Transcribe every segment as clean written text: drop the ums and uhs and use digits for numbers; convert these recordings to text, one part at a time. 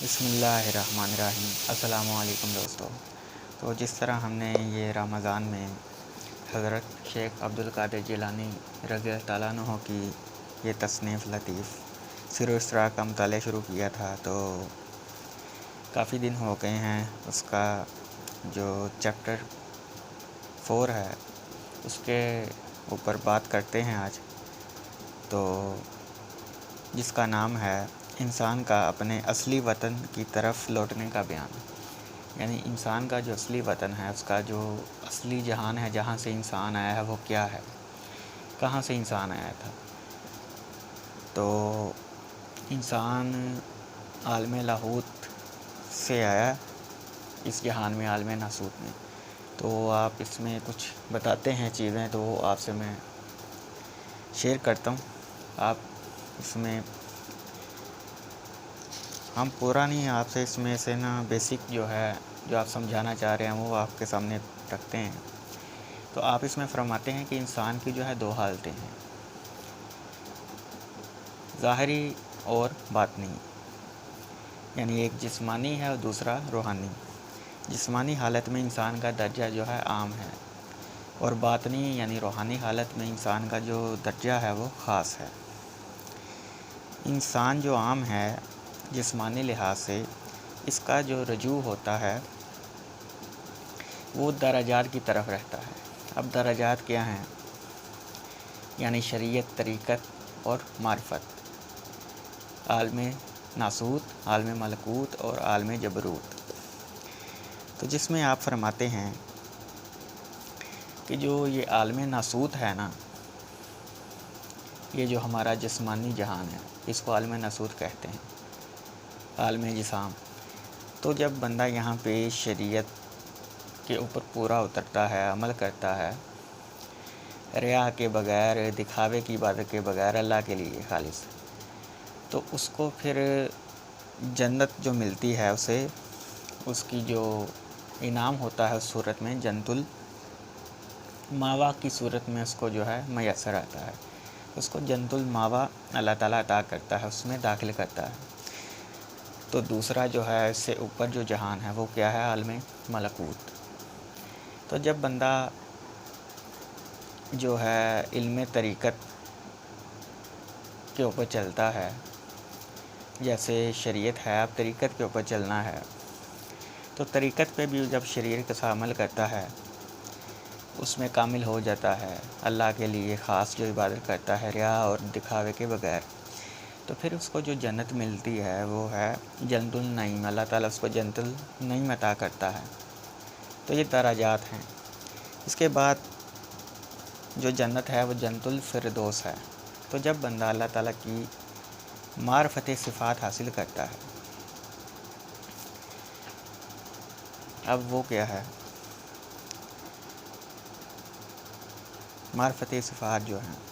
بسم اللہ الرحمن الرحیم۔ السلام علیکم دوستو۔ تو جس طرح ہم نے یہ رمضان میں حضرت شیخ عبدالقادر جیلانی رضی اللہ تعالیٰ عنہ کی یہ تصنیف لطیف سیر و اسرار کا مطالعہ شروع کیا تھا، تو کافی دن ہو گئے ہیں اس کا جو چیپٹر 4 ہے اس کے اوپر بات کرتے ہیں آج، تو جس کا نام ہے انسان کا اپنے اصلی وطن کی طرف لوٹنے کا بیان۔ یعنی انسان کا جو اصلی وطن ہے، اس کا جو اصلی جہان ہے، جہاں سے انسان آیا ہے وہ کیا ہے، کہاں سے انسان آیا تھا۔ تو انسان عالم لاہوت سے آیا اس جہان میں، عالم ناسوت میں۔ تو آپ اس میں کچھ بتاتے ہیں چیزیں، تو وہ آپ سے میں شیئر کرتا ہوں۔ آپ اس میں ہم پورا نہیں، آپ سے اس میں سے نا بیسک جو ہے جو آپ سمجھانا چاہ رہے ہیں وہ آپ کے سامنے رکھتے ہیں۔ تو آپ اس میں فرماتے ہیں کہ انسان کی جو ہے 2 حالتیں ہیں، ظاہری اور باطنی، یعنی ایک جسمانی ہے اور دوسرا روحانی۔ جسمانی حالت میں انسان کا درجہ جو ہے عام ہے، اور باطنی یعنی روحانی حالت میں انسان کا جو درجہ ہے وہ خاص ہے۔ انسان جو عام ہے جسمانی لحاظ سے، اس کا جو رجوع ہوتا ہے وہ درجات کی طرف رہتا ہے۔ اب درجات کیا ہیں؟ یعنی شریعت، طریقت اور معرفت، عالم ناسوت، عالم ملکوت اور عالم جبروت۔ تو جس میں آپ فرماتے ہیں کہ جو یہ عالم ناسوت ہے نا، یہ جو ہمارا جسمانی جہان ہے، اس کو عالم ناسوت کہتے ہیں، عالم جسام۔ تو جب بندہ یہاں پہ شریعت کے اوپر پورا اترتا ہے، عمل کرتا ہے، ریا کے بغیر، دکھاوے کی عبادت کے بغیر، اللہ کے لیے خالص، تو اس کو پھر جنت جو ملتی ہے اسے، اس کی جو انعام ہوتا ہے اس صورت میں جنت الماوا کی صورت میں اس کو جو ہے میسر آتا ہے۔ اس کو جنت الماوا اللہ تعالیٰ عطا کرتا ہے، اس میں داخل کرتا ہے۔ تو دوسرا جو ہے اس سے اوپر جو جہان ہے وہ کیا ہے؟ عالم ملکوت۔ تو جب بندہ جو ہے علم طریقت کے اوپر چلتا ہے، جیسے شریعت ہے، اب طریقت کے اوپر چلنا ہے، تو طریقت پہ بھی جب شریعت کے ساتھ عمل کرتا ہے، اس میں کامل ہو جاتا ہے، اللہ کے لیے خاص جو عبادت کرتا ہے ریا اور دکھاوے کے بغیر، تو پھر اس کو جو جنت ملتی ہے وہ ہے جنت النعیم۔ اللہ تعالیٰ اس کو جنت النعیم عطا کرتا ہے۔ تو یہ درجات ہیں۔ اس کے بعد جو جنت ہے وہ جنت الفردوس ہے۔ تو جب بندہ اللہ تعالیٰ کی معرفت صفات حاصل کرتا ہے، اب وہ کیا ہے؟ معرفت صفات جو ہیں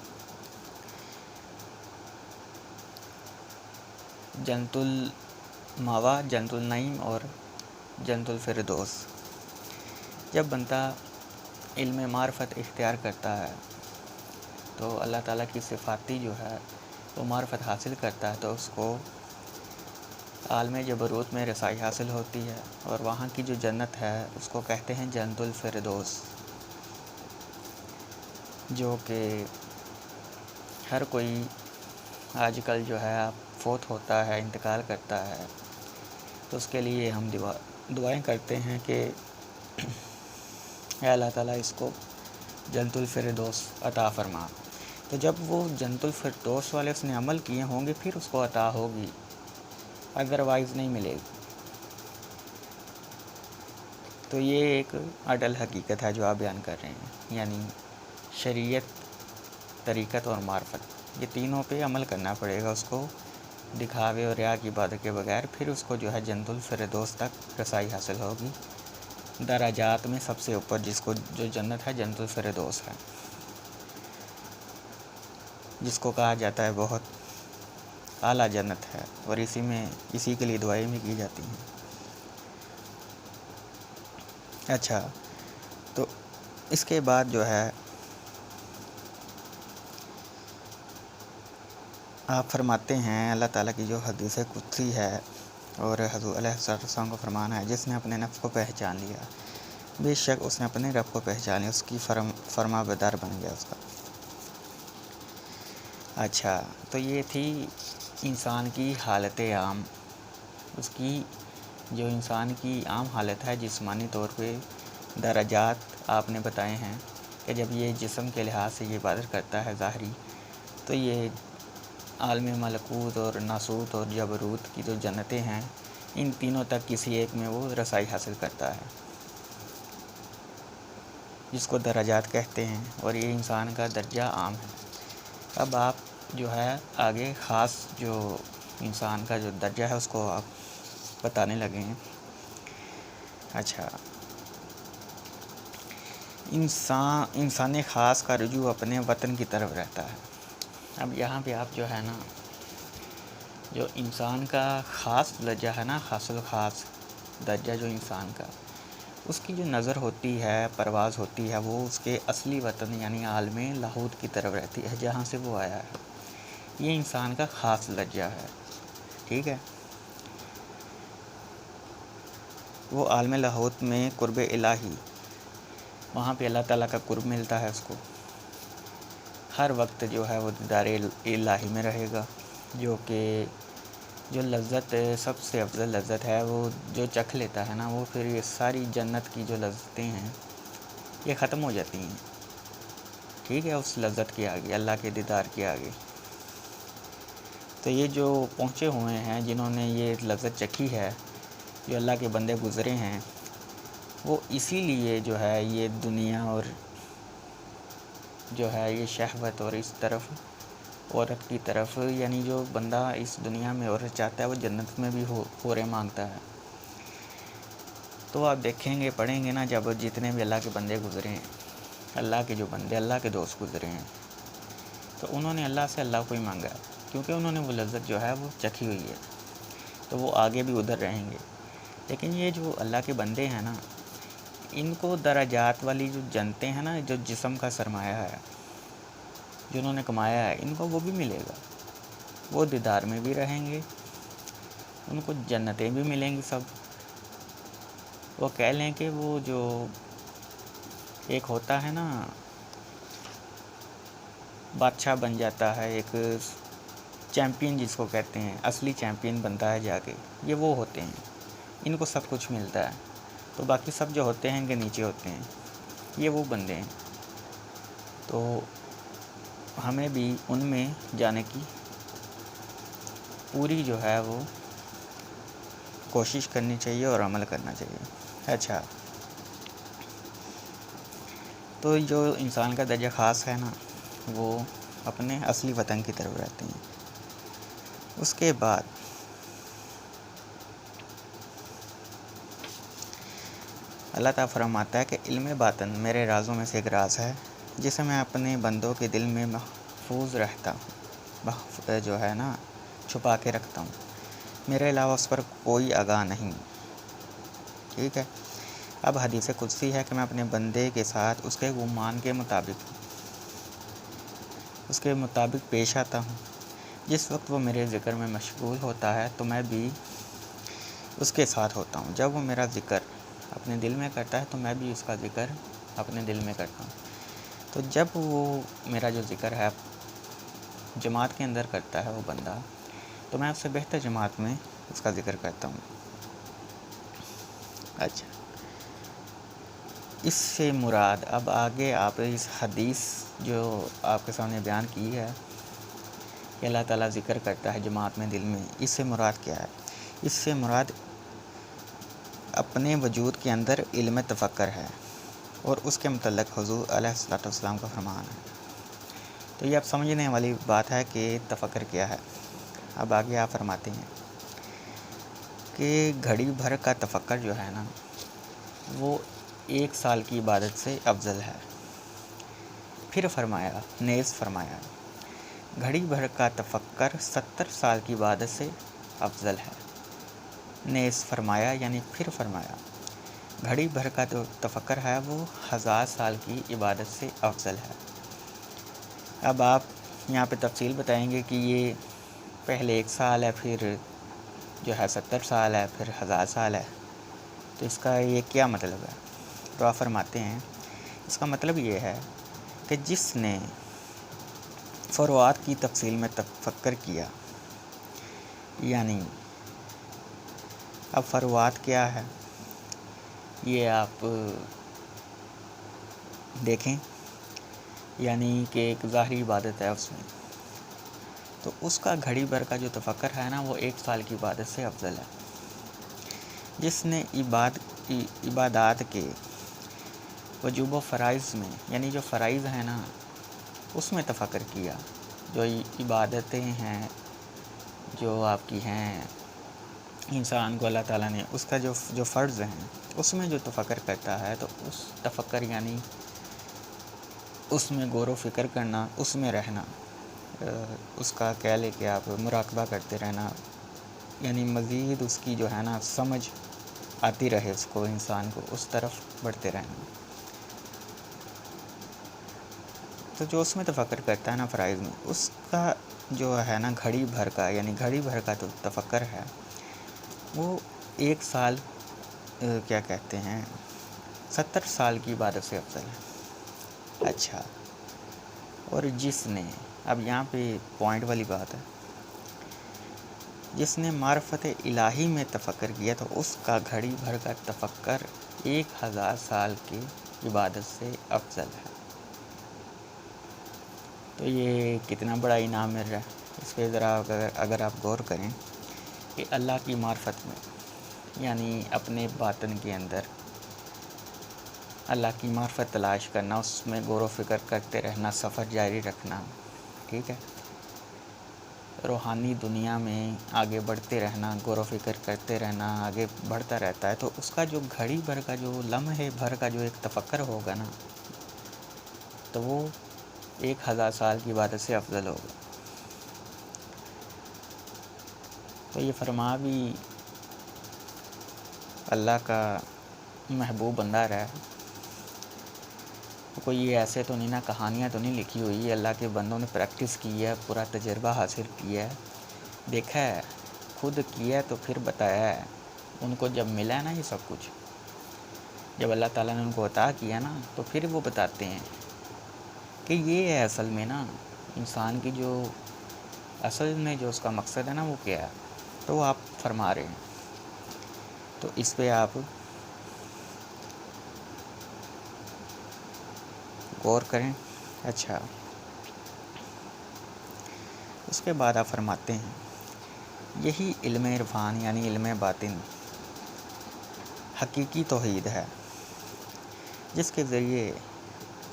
جنت الماوا، جنت النعیم اور جنت الفردوس۔ جب بندہ علم معرفت اختیار کرتا ہے تو اللہ تعالیٰ کی صفاتی جو ہے وہ معرفت حاصل کرتا ہے، تو اس کو عالم جبروت میں رسائی حاصل ہوتی ہے، اور وہاں کی جو جنت ہے اس کو کہتے ہیں جنت الفردوس، جو کہ ہر کوئی آج کل جو ہے فوت ہوتا ہے، انتقال کرتا ہے، تو اس کے لیے ہم دعائیں کرتے ہیں کہ اے اللہ تعالیٰ اس کو جنت الفردوس عطا فرما۔ تو جب وہ جنت الفردوس والے اس نے عمل کیے ہوں گے پھر اس کو عطا ہوگی، ادروائز نہیں ملے گی۔ تو یہ ایک اڈل حقیقت ہے جو آپ بیان کر رہے ہیں، یعنی شریعت، طریقت اور معرفت، یہ تینوں پہ عمل کرنا پڑے گا اس کو، دکھاوے اور ریا کی عبادت کے بغیر، پھر اس کو جو ہے جنت الفردوس تک رسائی حاصل ہوگی۔ درجات میں سب سے اوپر جس کو جو جنت ہے جنت الفردوس ہے، جس کو کہا جاتا ہے بہت اعلیٰ جنت ہے، اور اسی کے لیے دعائیں بھی کی جاتی ہیں۔ اچھا، تو اس کے بعد جو ہے آپ فرماتے ہیں، اللہ تعالیٰ کی جو حدیث قدسی ہے اور حضور علیہ السلام کا فرمان ہے، جس نے اپنے نفس کو پہچان لیا، بے شک اس نے اپنے رب کو پہچان لیا، اس کی فرما بردار بن گیا اس کا۔ اچھا، تو یہ تھی انسان کی حالت عام، اس کی جو انسان کی عام حالت ہے جسمانی طور پہ درجات آپ نے بتائے ہیں کہ جب یہ جسم کے لحاظ سے یہ عبادت کرتا ہے ظاہری، تو یہ عالم ملکوت اور ناسوت اور جبروت کی جو جنتیں ہیں، ان تینوں تک کسی ایک میں وہ رسائی حاصل کرتا ہے، جس کو درجات کہتے ہیں، اور یہ انسان کا درجہ عام ہے۔ اب آپ جو ہے آگے خاص جو انسان کا جو درجہ ہے اس کو آپ بتانے لگے ہیں۔ اچھا، انسان خاص کا رجوع اپنے وطن کی طرف رہتا ہے۔ اب یہاں پہ آپ جو ہے نا، جو انسان کا خاص درجہ ہے نا، خاص الخاص درجہ جو انسان کا، اس کی جو نظر ہوتی ہے، پرواز ہوتی ہے، وہ اس کے اصلی وطن یعنی عالم لاہوت کی طرف رہتی ہے، جہاں سے وہ آیا ہے۔ یہ انسان کا خاص درجہ ہے، ٹھیک ہے۔ وہ عالم لاہوت میں قرب الہی، وہاں پہ اللہ تعالیٰ کا قرب ملتا ہے اس کو، ہر وقت جو ہے وہ دیدار الہی میں رہے گا، جو کہ جو لذت سب سے افضل لذت ہے، وہ جو چکھ لیتا ہے نا، وہ پھر یہ ساری جنت کی جو لذتیں ہیں یہ ختم ہو جاتی ہیں، ٹھیک ہے، اس لذت کے آگے، اللہ کے دیدار کے آگے۔ تو یہ جو پہنچے ہوئے ہیں، جنہوں نے یہ لذت چکھی ہے، جو اللہ کے بندے گزرے ہیں، وہ اسی لیے جو ہے یہ دنیا اور جو ہے یہ شہوت اور اس طرف عورت کی طرف، یعنی جو بندہ اس دنیا میں عورت چاہتا ہے وہ جنت میں بھی حوریں مانگتا ہے۔ تو آپ دیکھیں گے، پڑھیں گے نا، جب جتنے بھی اللہ کے بندے گزرے ہیں، اللہ کے جو بندے، اللہ کے دوست گزرے ہیں، تو انہوں نے اللہ سے اللہ کو ہی مانگا ہے، کیونکہ انہوں نے وہ لذت جو ہے وہ چکھی ہوئی ہے، تو وہ آگے بھی ادھر رہیں گے۔ لیکن یہ جو اللہ کے بندے ہیں نا، ان کو درجات والی جو جنتیں ہیں نا، جو جسم کا سرمایہ ہے، جنہوں نے کمایا ہے، ان کو وہ بھی ملے گا، وہ دیدار میں بھی رہیں گے، ان کو جنتیں بھی ملیں گی سب۔ وہ کہہ لیں کہ وہ جو ایک ہوتا ہے نا، بادشاہ بن جاتا ہے، ایک چیمپئن جس کو کہتے ہیں، اصلی چیمپئن بنتا ہے جا کے، یہ وہ ہوتے ہیں، ان کو سب کچھ ملتا ہے، تو باقی سب جو ہوتے ہیں ان کے نیچے ہوتے ہیں، یہ وہ بندے ہیں۔ تو ہمیں بھی ان میں جانے کی پوری جو ہے وہ کوشش کرنی چاہیے اور عمل کرنا چاہیے۔ اچھا، تو جو انسان کا درجہ خاص ہے نا، وہ اپنے اصلی وطن کی طرف رہتے ہیں۔ اس کے بعد اللہ تعالیٰ فرماتا ہے کہ علم باطن میرے رازوں میں سے ایک راز ہے، جسے میں اپنے بندوں کے دل میں محفوظ رہتا ہوں، جو ہے نا چھپا کے رکھتا ہوں، میرے علاوہ اس پر کوئی آگاہ نہیں، ٹھیک ہے۔ اب حدیث قدسی ہے کہ میں اپنے بندے کے ساتھ اس کے گمان کے مطابق پیش آتا ہوں، جس وقت وہ میرے ذکر میں مشغول ہوتا ہے تو میں بھی اس کے ساتھ ہوتا ہوں، جب وہ میرا ذکر اپنے دل میں کرتا ہے تو میں بھی اس کا ذکر اپنے دل میں کرتا ہوں۔ تو جب وہ میرا جو ذکر ہے جماعت کے اندر کرتا ہے وہ بندہ، تو میں اس سے بہتر جماعت میں اس کا ذکر کرتا ہوں۔ اچھا، اس سے مراد، اب آگے آپ اس حدیث جو آپ کے سامنے بیان کی ہے کہ اللہ تعالیٰ ذکر کرتا ہے جماعت میں دل میں، اس سے مراد کیا ہے؟ اس سے مراد اپنے وجود کے اندر علم تفکر ہے، اور اس کے متعلق حضور علیہ السلام کا فرمان ہے۔ تو یہ اب سمجھنے والی بات ہے کہ تفکر کیا ہے۔ اب آگے آپ فرماتے ہیں کہ گھڑی بھر کا تفکر جو ہے نا، وہ 1 سال کی عبادت سے افضل ہے۔ پھر فرمایا، نیز فرمایا، گھڑی بھر کا تفکر 70 سال کی عبادت سے افضل ہے۔ نیز فرمایا یعنی پھر فرمایا، گھڑی بھر کا جو تفکر ہے وہ 1000 سال کی عبادت سے افضل ہے۔ اب آپ یہاں پہ تفصیل بتائیں گے کہ یہ پہلے 1 سال ہے، پھر جو ہے 70 سال ہے، پھر 1000 سال ہے، تو اس کا یہ کیا مطلب ہے؟ تو آپ فرماتے ہیں اس کا مطلب یہ ہے کہ جس نے فروعات کی تفصیل میں تفکر کیا، یعنی اب فروعات کیا ہے یہ آپ دیکھیں، یعنی کہ ایک ظاہری عبادت ہے اس میں، تو اس کا گھڑی بھر کا جو تفکر ہے نا وہ 1 سال کی عبادت سے افضل ہے۔ جس نے عبادات کے وجوب و فرائض میں، یعنی جو فرائض ہیں نا اس میں تفکر کیا، جو عبادتیں ہیں جو آپ کی ہیں انسان کو اللہ تعالیٰ نے اس کا جو فرض ہیں اس میں جو تفکر کرتا ہے، تو اس تفکر یعنی اس میں غور و فکر کرنا، اس میں رہنا، اس کا کہہ لے کہ آپ مراقبہ کرتے رہنا، یعنی مزید اس کی جو ہے نا سمجھ آتی رہے اس کو، انسان کو اس طرف بڑھتے رہنا۔ تو جو اس میں تفکر کرتا ہے نا فرائض میں، اس کا جو ہے نا گھڑی بھر کا، یعنی گھڑی بھر کا جو تفکر ہے وہ 1 سال کیا کہتے ہیں 70 سال کی عبادت سے افضل ہے۔ اچھا، اور جس نے، اب یہاں پہ پوائنٹ والی بات ہے، جس نے معرفت الہی میں تفکر کیا تو اس کا گھڑی بھر کا تفکر 1000 سال کی عبادت سے افضل ہے۔ تو یہ کتنا بڑا انعام مل رہا ہے، اس پہ ذرا اگر آپ غور کریں کہ اللہ کی معرفت میں، یعنی اپنے باطن کے اندر اللہ کی معرفت تلاش کرنا، اس میں غور و فکر کرتے رہنا، سفر جاری رکھنا، ٹھیک ہے، روحانی دنیا میں آگے بڑھتے رہنا، غور و فکر کرتے رہنا، آگے بڑھتا رہتا ہے، تو اس کا جو گھڑی بھر کا جو لمحے بھر کا جو ایک تفکر ہوگا نا تو وہ 1000 سال کی عبادت سے افضل ہوگا۔ تو یہ فرما بھی اللہ کا محبوب بندہ رہا ہے، کوئی یہ ایسے تو نہیں نا، کہانیاں تو نہیں لکھی ہوئی، اللہ کے بندوں نے پریکٹس کی ہے، پورا تجربہ حاصل کیا ہے، دیکھا ہے، خود کیا ہے، تو پھر بتایا ہے۔ ان کو جب ملا ہے نا یہ سب کچھ، جب اللہ تعالیٰ نے ان کو عطا کیا نا تو پھر وہ بتاتے ہیں کہ یہ ہے اصل میں نا انسان کی جو اصل میں جو اس کا مقصد ہے نا وہ کیا ہے، تو وہ آپ فرما رہے ہیں۔ تو اس پہ آپ غور کریں۔ اچھا، اس کے بعد آپ فرماتے ہیں یہی علم عرفان یعنی علم باطن حقیقی توحید ہے، جس کے ذریعے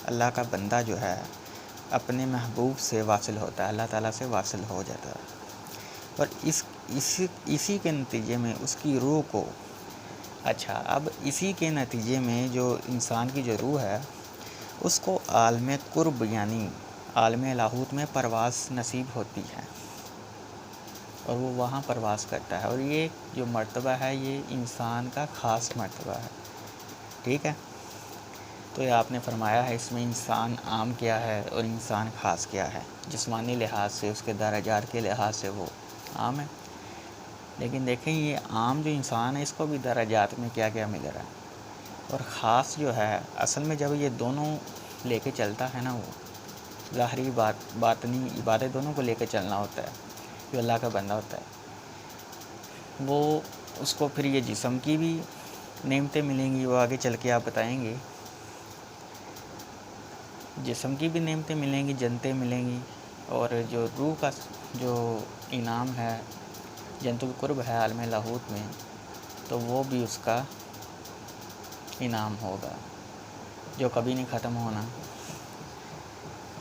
اللہ کا بندہ جو ہے اپنے محبوب سے واصل ہوتا ہے، اللہ تعالیٰ سے واصل ہو جاتا ہے، اور اسی کے نتیجے میں اس کی روح کو، اچھا اب اسی کے نتیجے میں جو انسان کی جو روح ہے اس کو عالم قرب یعنی عالم لاہوت میں پرواز نصیب ہوتی ہے، اور وہ وہاں پرواز کرتا ہے، اور یہ جو مرتبہ ہے یہ انسان کا خاص مرتبہ ہے، ٹھیک ہے۔ تو یہ آپ نے فرمایا ہے اس میں انسان عام کیا ہے اور انسان خاص کیا ہے، جسمانی لحاظ سے اس کے درجات کے لحاظ سے وہ عام ہے، لیکن دیکھیں یہ عام جو انسان ہے اس کو بھی درجات میں کیا کیا مل رہا ہے، اور خاص جو ہے اصل میں جب یہ دونوں لے کے چلتا ہے نا، وہ ظاہری باطنی عبادت دونوں کو لے کے چلنا ہوتا ہے، جو اللہ کا بندہ ہوتا ہے وہ اس کو پھر یہ جسم کی بھی نعمتیں ملیں گی، وہ آگے چل کے آپ بتائیں گے، جسم کی بھی نعمتیں ملیں گی، جنتیں ملیں گی، اور جو روح کا جو انعام ہے، جنت القرب ہے عالم لاہوت میں، تو وہ بھی اس کا انعام ہوگا جو کبھی نہیں ختم ہونا۔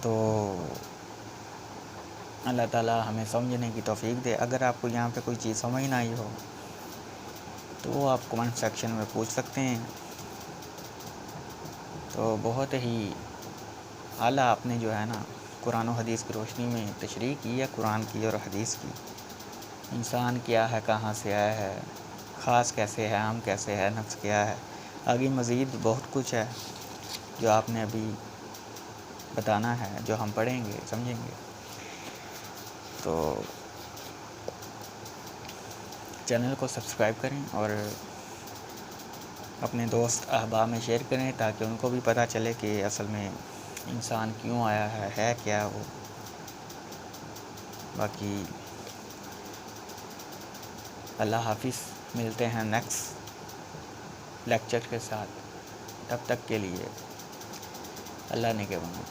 تو اللہ تعالیٰ ہمیں سمجھنے کی توفیق دے۔ اگر آپ کو یہاں پہ کوئی چیز سمجھ نہ آئی ہو تو وہ آپ کمنٹ سیکشن میں پوچھ سکتے ہیں۔ تو بہت ہی اعلیٰ آپ نے جو ہے نا قرآن و حدیث کی روشنی میں تشریح کی ہے، قرآن کی اور حدیث کی، انسان کیا ہے، کہاں سے آیا ہے، خاص کیسے ہے، عام کیسے ہے، نفس کیا ہے، آگے مزید بہت کچھ ہے جو آپ نے ابھی بتانا ہے، جو ہم پڑھیں گے سمجھیں گے۔ تو چینل کو سبسکرائب کریں اور اپنے دوست احباب میں شیئر کریں تاکہ ان کو بھی پتہ چلے کہ اصل میں انسان کیوں آیا ہے کیا وہ. باقی اللہ حافظ، ملتے ہیں نیکسٹ لیکچر کے ساتھ. تب تک کے لیے اللہ نے کے بنا.